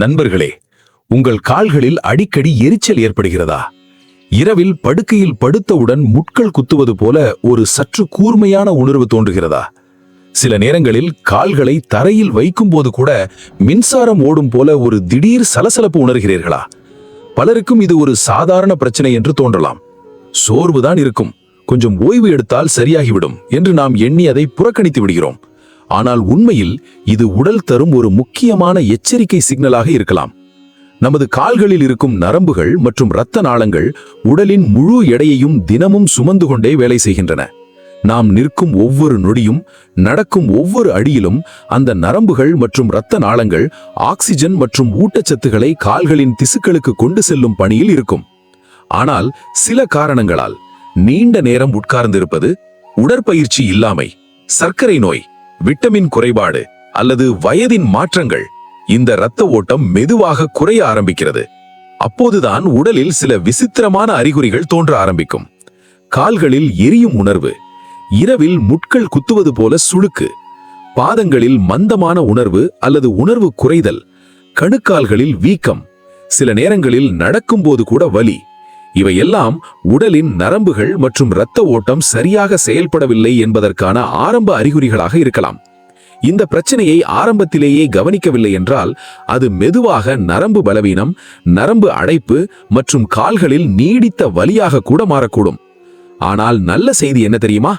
நண்பர்களே, உங்கள் கால்களில் அடிக்கடி எரிச்சல் ஏற்படுகிறதா? இரவில் படுக்கையில் படுத்தவுடன் முட்கள் குத்துவது போல ஒரு சற்று கூர்மையான உணர்வு தோன்றுகிறதா? சில நேரங்களில் கால்களை தரையில் வைக்கும்போது கூட மின்சாரம் ஓடும் போல ஒரு திடீர் சலசலப்பு உணர்கிறீர்களா? பலருக்கும் இது ஒரு சாதாரண பிரச்சனை என்று தோன்றலாம். சோர்வுதான் இருக்கும், கொஞ்சம் ஓய்வு எடுத்தால் சரியாகிவிடும் என்று நாம் எண்ணி அதை புறக்கணித்து விடுகிறோம். ஆனால் உண்மையில் இது உடல் தரும் ஒரு முக்கியமான எச்சரிக்கை சிக்னலாக இருக்கலாம். நமது கால்களில் இருக்கும் நரம்புகள் மற்றும் இரத்த நாளங்கள் உடலின் முழு எடையையும் தினமும் சுமந்து கொண்டே வேலை செய்கின்றன. நாம் நிற்கும் ஒவ்வொரு நொடியும், நடக்கும் ஒவ்வொரு அடியிலும் அந்த நரம்புகள் மற்றும் இரத்த நாளங்கள் ஆக்சிஜன் மற்றும் ஊட்டச்சத்துக்களை கால்களின் திசுக்களுக்கு கொண்டு செல்லும் பணியில் இருக்கும். ஆனால் சில காரணங்களால் நீண்ட நேரம் உட்கார்ந்திருப்பது, உடற்பயிற்சி இல்லாமை, சர்க்கரை நோய், விட்டமின் குறைபாடு அல்லது வயதின் மாற்றங்கள் இந்த இரத்த ஓட்டம் மெதுவாக குறைய ஆரம்பிக்கிறது. அப்போதுதான் உடலில் சில விசித்திரமான அறிகுறிகள் தோன்ற ஆரம்பிக்கும். கால்களில் எரியும் உணர்வு, இரவில் முட்கள் குத்துவது போல சுளுக்கு, பாதங்களில் மந்தமான உணர்வு அல்லது உணர்வு குறைதல், கணுக்கால்களில் வீக்கம், சில நேரங்களில் நடக்கும்போது கூட வலி. இவையெல்லாம் உடலின் நரம்புகள் மற்றும் இரத்த ஓட்டம் சரியாக செயல்படவில்லை என்பதற்கான ஆரம்ப அறிகுறிகளாக இருக்கலாம். இந்த பிரச்சனையை ஆரம்பத்திலேயே கவனிக்கவில்லை என்றால் அது மெதுவாக நரம்பு பலவீனம், நரம்பு அடைப்பு மற்றும் கால்களில் நீடித்த வலியாக கூட மாறக்கூடும். ஆனால் நல்ல செய்தி என்ன தெரியுமா?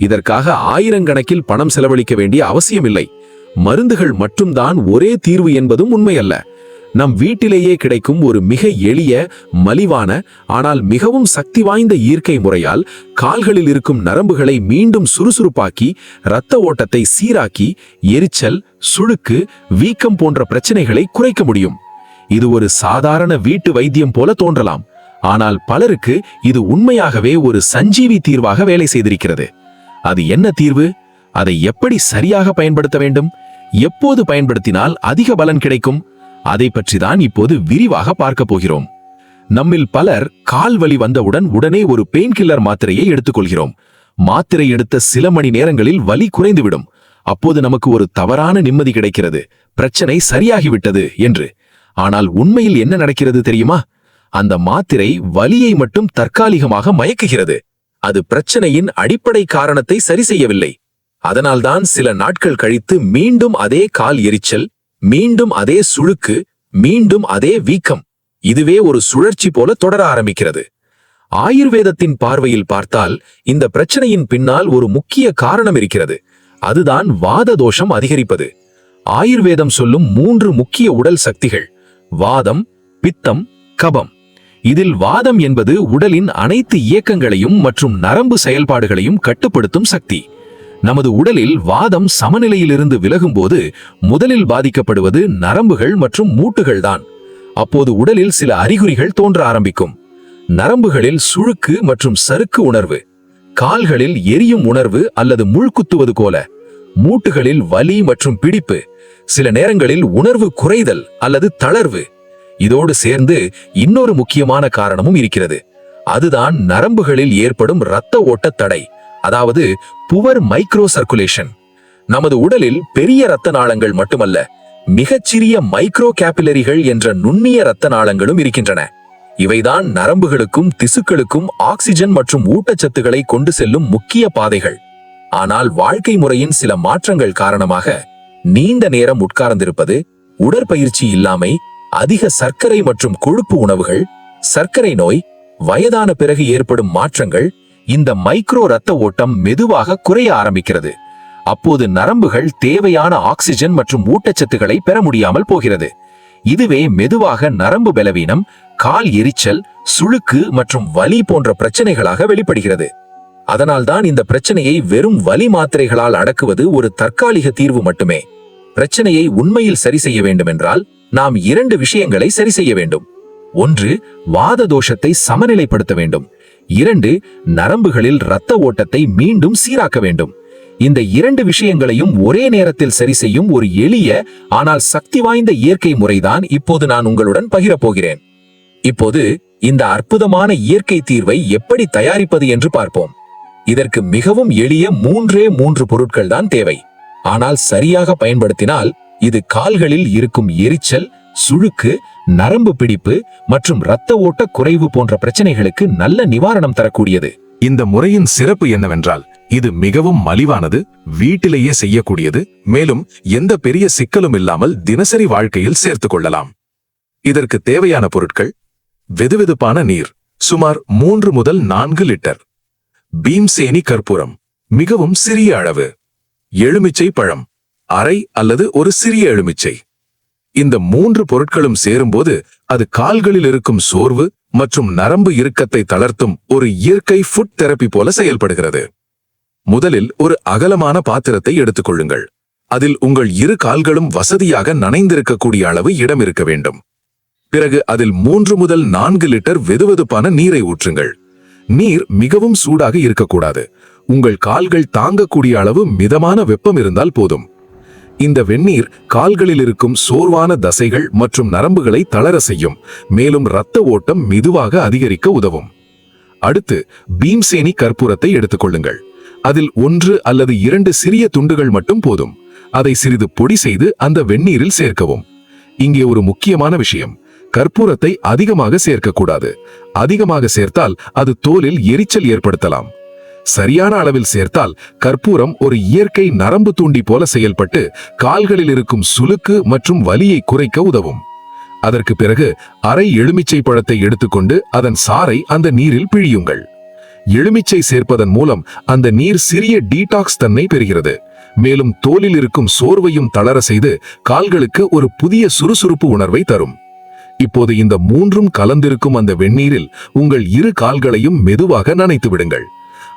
இதற்காக ஆயிரக்கணக்கில் பணம் செலவழிக்க வேண்டிய அவசியமில்லை. மருந்துகள் மட்டும்தான் ஒரே தீர்வு என்பதும் உண்மையல்ல. நம் வீட்டிலேயே கிடைக்கும் ஒரு மிக எளிய, மலிவான ஆனால் மிகவும் சக்தி வாய்ந்த இயற்கை முறையால் கால்களில் இருக்கும் நரம்புகளை மீண்டும் சுறுசுறுப்பாக்கி இரத்த ஓட்டத்தை சீராக்கி எரிச்சல், சுளுக்கு, வீக்கம் போன்ற பிரச்சனைகளை குறைக்க முடியும். இது ஒரு சாதாரண வீட்டு வைத்தியம் போல தோன்றலாம், ஆனால் பலருக்கு இது உண்மையாகவே ஒரு சஞ்சீவி தீர்வாக வேலை செய்திருக்கிறது. அது என்ன தீர்வு? அதை எப்படி சரியாக பயன்படுத்த வேண்டும்? எப்போது பயன்படுத்தினால் அதிக பலன் கிடைக்கும்? அதை பற்றி தான் இப்போது விரிவாக பார்க்க போகிறோம். நம்மில் பலர் கால் வலி வந்தவுடன் உடனே ஒரு பெயின் கில்லர் மாத்திரையை எடுத்துக்கொள்கிறோம். மாத்திரை எடுத்த சில மணி நேரங்களில் வலி குறைந்துவிடும். அப்போது நமக்கு ஒரு தவறான நிம்மதி கிடைக்கிறது, பிரச்சனை சரியாகிவிட்டது என்று. ஆனால் உண்மையில் என்ன நடக்கிறது தெரியுமா? அந்த மாத்திரை வலியை மட்டும் தற்காலிகமாக மயக்குகிறது. அது பிரச்சனையின் அடிப்படை காரணத்தை சரி செய்யவில்லை. அதனால்தான் சில நாட்கள் கழித்து மீண்டும் அதே கால் எரிச்சல், மீண்டும் அதே சுளுக்கு, மீண்டும் அதே வீக்கம். இதுவே ஒரு சுழற்சி போல தொடர ஆரம்பிக்கிறது. ஆயுர்வேதத்தின் பார்வையில் பார்த்தால் இந்த பிரச்சனையின் பின்னால் ஒரு முக்கிய காரணம் இருக்கிறது. அதுதான் வாத தோஷம் அதிகரிப்பது. ஆயுர்வேதம் சொல்லும் 3 முக்கிய உடல் சக்திகள்: வாதம், பித்தம், கபம். இதில் வாதம் என்பது உடலின் அனைத்து இயக்கங்களையும் மற்றும் நரம்பு செயல்பாடுகளையும் கட்டுப்படுத்தும் சக்தி. நமது உடலில் வாதம் சமநிலையிலிருந்து விலகும்போது முதலில் பாதிக்கப்படுவது நரம்புகள் மற்றும் மூட்டுகள் தான். அப்போது உடலில் சில அறிகுறிகள் தோன்ற ஆரம்பிக்கும். நரம்புகளில் சுளுக்கு மற்றும் சறுக்கு உணர்வு, கால்களில் எரியும் உணர்வு அல்லது முள்குத்துவது போல, மூட்டுகளில் வலி மற்றும் பிடிப்பு, சில நேரங்களில் உணர்வு குறைதல் அல்லது தளர்வு. இதோடு சேர்ந்து இன்னொரு முக்கியமான காரணமும் இருக்கிறது. அதுதான் நரம்புகளில் ஏற்படும் இரத்த ஓட்ட தடை, அதாவது புவர் மைக்ரோ சர்க்குலேஷன். நமது உடலில் பெரிய இரத்த நாளங்கள் மட்டுமல்ல, மிகச்சிறிய மைக்ரோ கேபிலரிகள் என்ற நுண்ணிய இரத்த நாளங்களும் இருக்கின்றன. இவைதான் நரம்புகளுக்கும் திசுக்களுக்கும் ஆக்சிஜன் மற்றும் ஊட்டச்சத்துக்களை கொண்டு செல்லும் முக்கிய பாதைகள். ஆனால் வாழ்க்கை முறையின் சில மாற்றங்கள் காரணமாக நீண்ட நேரம் உட்கார்ந்திருப்பது, உடற்பயிற்சி இல்லாமை, அதிக சர்க்கரை மற்றும் கொழுப்பு உணவுகள், சர்க்கரை நோய், வயதான பிறகு ஏற்படும் மாற்றங்கள், இந்த மைக்ரோ இரத்த ஓட்டம் மெதுவாக குறைய ஆரம்பிக்கிறது. அப்போது நரம்புகள் தேவையான ஆக்சிஜன் மற்றும் ஊட்டச்சத்துக்களை பெற முடியாமல் போகிறது. இதுவே மெதுவாக நரம்பு பலவீனம், கால் எரிச்சல், சுளுக்கு மற்றும் வலி போன்ற பிரச்சனைகளாக வெளிப்படுகிறது. அதனால்தான் இந்த பிரச்சனையை வெறும் வலி மாத்திரைகளால் அடக்குவது ஒரு தற்காலிக தீர்வு மட்டுமே. பிரச்சனையை உண்மையில் சரி செய்ய வேண்டும் என்றால் நாம் 2 விஷயங்களை சரி செய்ய வேண்டும். 1, வாத தோஷத்தை சமநிலைப்படுத்த வேண்டும். 2, நரம்புகளில் இரத்த ஓட்டத்தை மீண்டும் சீராக்க வேண்டும். இந்த 2 விஷயங்களையும் ஒரே நேரத்தில் சரி செய்யும் ஒரு எளிய ஆனால் சக்தி வாய்ந்த இயற்கை முறைதான் இப்போது நான் உங்களுடன் பகிரப் போகிறேன். இப்போது இந்த அற்புதமான இயற்கை தீர்வை எப்படி தயாரிப்பது என்று பார்ப்போம். இதற்கு மிகவும் எளிய 3 பொருட்கள் தான் தேவை. ஆனால் சரியாக பயன்படுத்தினால் இது கால்களில் இருக்கும் எரிச்சல், சுளுக்கு, நரம்பு பிடிப்பு மற்றும் இரத்த ஓட்ட குறைவு போன்ற பிரச்சனைகளுக்கு நல்ல நிவாரணம் தரக்கூடியது. இந்த முறையின் சிறப்பு என்னவென்றால் இது மிகவும் மலிவானது, வீட்டிலேயே செய்யக்கூடியது, மேலும் எந்த பெரிய சிக்கலும் இல்லாமல் தினசரி வாழ்க்கையில் சேர்த்துக் கொள்ளலாம். இதற்கு தேவையான பொருட்கள்: வெதுவெதுப்பான நீர் சுமார் 3 முதல் 4 லிட்டர், பீம்சேனி கற்பூரம் மிகவும் சிறிய அளவு, எலுமிச்சை பழம் அரை அல்லது ஒரு சிறிய எலுமிச்சை. இந்த 3 பொருட்களும் சேரும்போது அது கால்களில் இருக்கும் சோர்வு மற்றும் நரம்பு இறுக்கத்தை தளர்த்தும் ஒரு இயற்கை ஃபுட் தெரப்பி போல செயல்படுகிறது. முதலில் ஒரு அகலமான பாத்திரத்தை எடுத்துக்கொள்ளுங்கள். அதில் உங்கள் இரு கால்களும் வசதியாக நனைந்திருக்கக்கூடிய அளவு இடம் இருக்க வேண்டும். பிறகு அதில் 3 முதல் 4 லிட்டர் வெதுவெதுப்பான நீரை ஊற்றுங்கள். நீர் மிகவும் சூடாக இருக்கக்கூடாது. உங்கள் கால்கள் தாங்கக்கூடிய அளவு மிதமான வெப்பம் இருந்தால் போதும். இந்த வெந்நீர் கால்களில் இருக்கும் சோர்வான தசைகள் மற்றும் நரம்புகளை தளர செய்யும், மேலும் இரத்த ஓட்டம் மெதுவாக அதிகரிக்க உதவும். அடுத்து பீம்சேனி கற்பூரத்தை எடுத்துக்கொள்ளுங்கள். அதில் 1 அல்லது 2 சிறிய துண்டுகள் மட்டும் போதும். அதை சிறிது பொடி செய்து அந்த வெந்நீரில் சேர்க்கவும். இங்கே ஒரு முக்கியமான விஷயம்: கற்பூரத்தை அதிகமாக சேர்க்கக்கூடாது. அதிகமாக சேர்த்தால் அது தோலில் எரிச்சல் ஏற்படுத்தலாம். சரியான அளவில் சேர்த்தால் கற்பூரம் ஒரு இயற்கை நரம்பு தூண்டி போல செயல்பட்டு கால்களில் இருக்கும் சுளுக்கு மற்றும் வலியை குறைக்க உதவும். அதற்கு பிறகு அரை எலுமிச்சை பழத்தை எடுத்துக்கொண்டு அதன் சாறை அந்த நீரில் பிழியுங்கள். எலுமிச்சை சேர்ப்பதன் மூலம் அந்த நீர் சிறிய டீடாக்ஸ் தன்மை பெறுகிறது, மேலும் தோலில் இருக்கும் சோர்வையும் தளர செய்து கால்களுக்கு ஒரு புதிய சுறுசுறுப்பு உணர்வை தரும். இப்போது இந்த 3ம் கலந்திருக்கும் அந்த வெந்நீரில் உங்கள் இரு கால்களையும் மெதுவாக நனைத்து விடுங்கள்.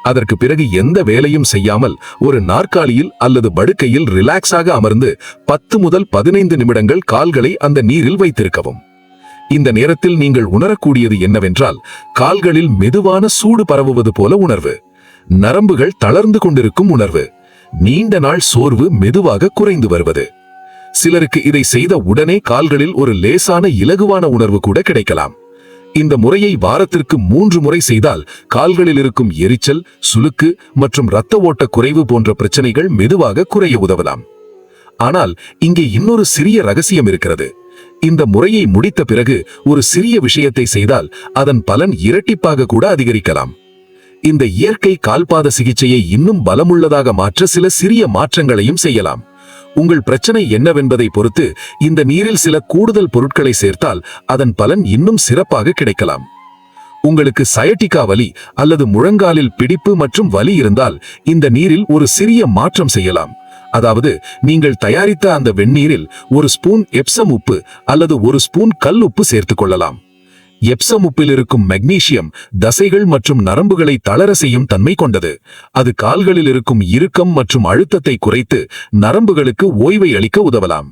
அதற்கு பிறகு எந்த வேலையும் செய்யாமல் ஒரு நாற்காலியில் அல்லது படுக்கையில் ரிலாக்ஸாக அமர்ந்து 10 முதல் 15 நிமிடங்கள் கால்களை அந்த நீரில் வைத்திருக்கவும். இந்த நேரத்தில் நீங்கள் உணரக்கூடியது என்னவென்றால் கால்களில் மெதுவான சூடு பரவுவது போல உணர்வு, நரம்புகள் தளர்ந்து கொண்டிருக்கும் உணர்வு, நீண்ட நாள் சோர்வு மெதுவாக குறைந்து வருவது. சிலருக்கு இதை செய்த உடனே கால்களில் ஒரு லேசான இலகுவான உணர்வு கூட கிடைக்கலாம். இந்த முறையை வாரத்திற்கு 3 முறை செய்தால் கால்களில் இருக்கும் எரிச்சல், சுளுக்கு மற்றும் இரத்த ஓட்ட குறைவு போன்ற பிரச்சனைகள் மெதுவாக குறைய உதவலாம். ஆனால் இங்கே இன்னொரு சிறிய ரகசியம் இருக்கிறது. இந்த முறையை முடித்த பிறகு ஒரு சிறிய விஷயத்தை செய்தால் அதன் பலன் இரட்டிப்பாக கூட அதிகரிக்கலாம். இந்த இயற்கை கால்பாத சிகிச்சையை இன்னும் பலமுள்ளதாக மாற்ற சில சிறிய மாற்றங்களையும் செய்யலாம். உங்கள் பிரச்சனை என்னவென்பதை பொறுத்து இந்த நீரில் சில கூடுதல் பொருட்களை சேர்த்தால் அதன் பலன் இன்னும் சிறப்பாக கிடைக்கலாம். உங்களுக்கு சயட்டிகா வலி அல்லது முழங்காலில் பிடிப்பு மற்றும் வலி இருந்தால் இந்த நீரில் ஒரு சிறிய மாற்றம் செய்யலாம். அதாவது நீங்கள் தயாரித்த அந்த வெந்நீரில் 1 ஸ்பூன் எப்சம் உப்பு அல்லது 1 ஸ்பூன் கல் உப்பு சேர்த்துக் கொள்ளலாம். எப்சம் உப்பில் இருக்கும் மெக்னீசியம் தசைகள் மற்றும் நரம்புகளை தளர செய்யும் தன்மை கொண்டது. அது கால்களில் இருக்கும் இறுக்கம் மற்றும் அழுத்தத்தை குறைத்து நரம்புகளுக்கு ஓய்வை அளிக்க உதவலாம்.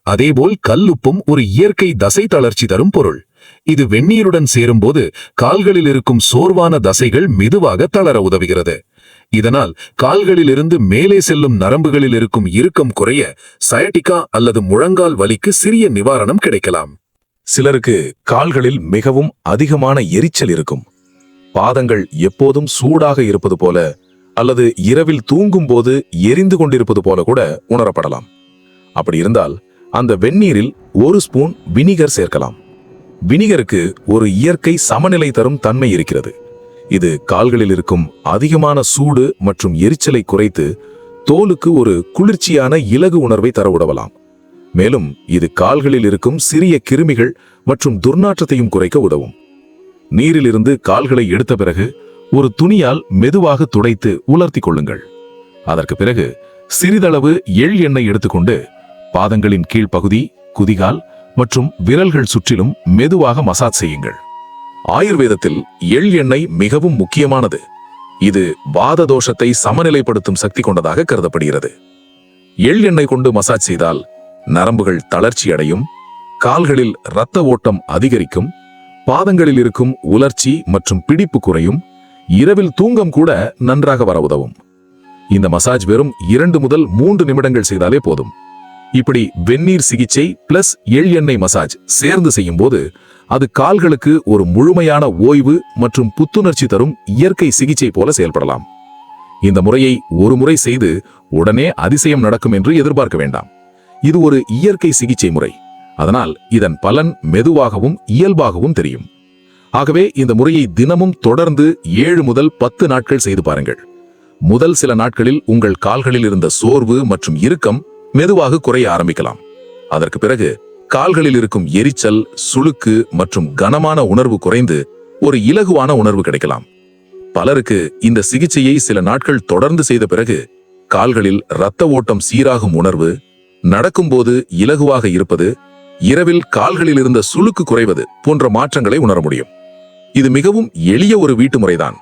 அதேபோல் கல்லுப்பும் ஒரு இயற்கை தசை தளர்ச்சி தரும் பொருள். இது வெந்நீருடன் சேரும்போது கால்களில் இருக்கும் சோர்வான தசைகள் மெதுவாக தளர உதவுகிறது. இதனால் கால்களிலிருந்து மேலே செல்லும் நரம்புகளில் இருக்கும் இறுக்கம் குறைய சயட்டிகா அல்லது முழங்கால் வலிக்கு சிறிய நிவாரணம் கிடைக்கலாம். சிலருக்கு கால்களில் மிகவும் அதிகமான எரிச்சல் இருக்கும். பாதங்கள் எப்போதும் சூடாக இருப்பது போல அல்லது இரவில் தூங்கும் போது எரிந்து கொண்டிருப்பது போல கூட உணரப்படலாம். அப்படி இருந்தால் அந்த வெந்நீரில் 1 ஸ்பூன் வினிகர் சேர்க்கலாம். வினிகருக்கு ஒரு இயற்கை சமநிலை தரும் தன்மை இருக்கிறது. இது கால்களில் இருக்கும் அதிகமான சூடு மற்றும் எரிச்சலை குறைத்து தோலுக்கு ஒரு குளிர்ச்சியான இலகு உணர்வை தர உதவலாம். மேலும் இது கால்களில் இருக்கும் சிறிய கிருமிகள் மற்றும் துர்நாற்றத்தையும் குறைக்க உதவும். நீரிலிருந்து கால்களை எடுத்த பிறகு ஒரு துணியால் மெதுவாக துடைத்து உலர்த்தி கொள்ளுங்கள். அதற்கு பிறகு சிறிதளவு எள் எண்ணெய் எடுத்துக்கொண்டு பாதங்களின் கீழ்ப்பகுதி, குதிகால் மற்றும் விரல்கள் சுற்றிலும் மெதுவாக மசாஜ் செய்யுங்கள். ஆயுர்வேதத்தில் எள் எண்ணெய் மிகவும் முக்கியமானது. இது வாத தோஷத்தை சமநிலைப்படுத்தும் சக்தி கொண்டதாக கருதப்படுகிறது. எள் எண்ணெய் கொண்டு மசாஜ் செய்தால் நரம்புகள் தளர்ச்சி அடையும், கால்களில் இரத்த ஓட்டம் அதிகரிக்கும், பாதங்களில் இருக்கும் உலர்ச்சி மற்றும் பிடிப்பு குறையும், இரவில் தூங்கம் கூட நன்றாக வர உதவும். இந்த மசாஜ் வெறும் 2 முதல் 3 நிமிடங்கள் செய்தாலே போதும். இப்படி வெந்நீர் சிகிச்சை பிளஸ் எள் எண்ணெய் மசாஜ் சேர்ந்து செய்யும் போது அது கால்களுக்கு ஒரு முழுமையான ஓய்வு மற்றும் புத்துணர்ச்சி தரும் இயற்கை சிகிச்சை போல செயல்படலாம். இந்த முறையை ஒரு முறை செய்து உடனே அதிசயம் நடக்கும் என்று எதிர்பார்க்க வேண்டாம். இது ஒரு இயற்கை சிகிச்சை முறை. அதனால் இதன் பலன் மெதுவாகவும் இயல்பாகவும் தெரியும். ஆகவே இந்த முறையை தினமும் தொடர்ந்து 7 முதல் 10 நாட்கள் செய்து பாருங்கள். முதல் சில நாட்களில் உங்கள் கால்களில் இருந்த சோர்வு மற்றும் இறுக்கம் மெதுவாக குறைய ஆரம்பிக்கலாம். அதற்கு பிறகு கால்களில் இருக்கும் எரிச்சல், சுளுக்கு மற்றும் கனமான உணர்வு குறைந்து ஒரு இலகுவான உணர்வு கிடைக்கலாம். பலருக்கு இந்த சிகிச்சையை சில நாட்கள் தொடர்ந்து செய்த பிறகு கால்களில் இரத்த ஓட்டம் சீராகும் உணர்வு, நடக்கும்போது இலகுவாக இருப்பது, இரவில் கால்களில் இருந்த சுளுக்கு குறைவது போன்ற மாற்றங்களை உணர முடியும். இது மிகவும் எளிய ஒரு வீட்டு முறைதான்.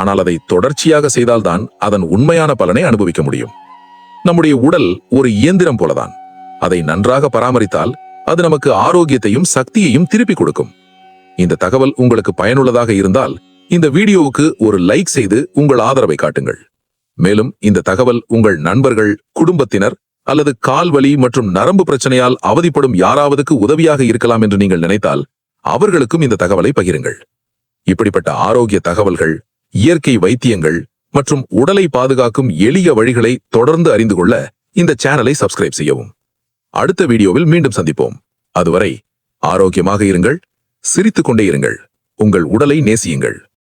ஆனால் அதை தொடர்ச்சியாக செய்தால்தான் அதன் உண்மையான பலனை அனுபவிக்க முடியும். நம்முடைய உடல் ஒரு இயந்திரம் போலதான். அதை நன்றாக பராமரித்தால் அது நமக்கு ஆரோக்கியத்தையும் சக்தியையும் திருப்பி கொடுக்கும். இந்த தகவல் உங்களுக்கு பயனுள்ளதாக இருந்தால் இந்த வீடியோவுக்கு ஒரு லைக் செய்து உங்கள் ஆதரவை காட்டுங்கள். மேலும் இந்த தகவல் உங்கள் நண்பர்கள், குடும்பத்தினர் அல்லது கால்வலி மற்றும் நரம்பு பிரச்சனையால் அவதிப்படும் யாராவதுக்கு உதவியாக இருக்கலாம் என்று நீங்கள் நினைத்தால் அவர்களுக்கும் இந்த தகவலை பகிருங்கள். இப்படிப்பட்ட ஆரோக்கிய தகவல்கள், இயற்கை வைத்தியங்கள் மற்றும் உடலை பாதுகாக்கும் எளிய வழிகளை தொடர்ந்து அறிந்து கொள்ள இந்த சேனலை சப்ஸ்கிரைப் செய்யவும். அடுத்த வீடியோவில் மீண்டும் சந்திப்போம். அதுவரை ஆரோக்கியமாக இருங்கள், சிரித்துக் கொண்டே இருங்கள், உங்கள் உடலை நேசியுங்கள்.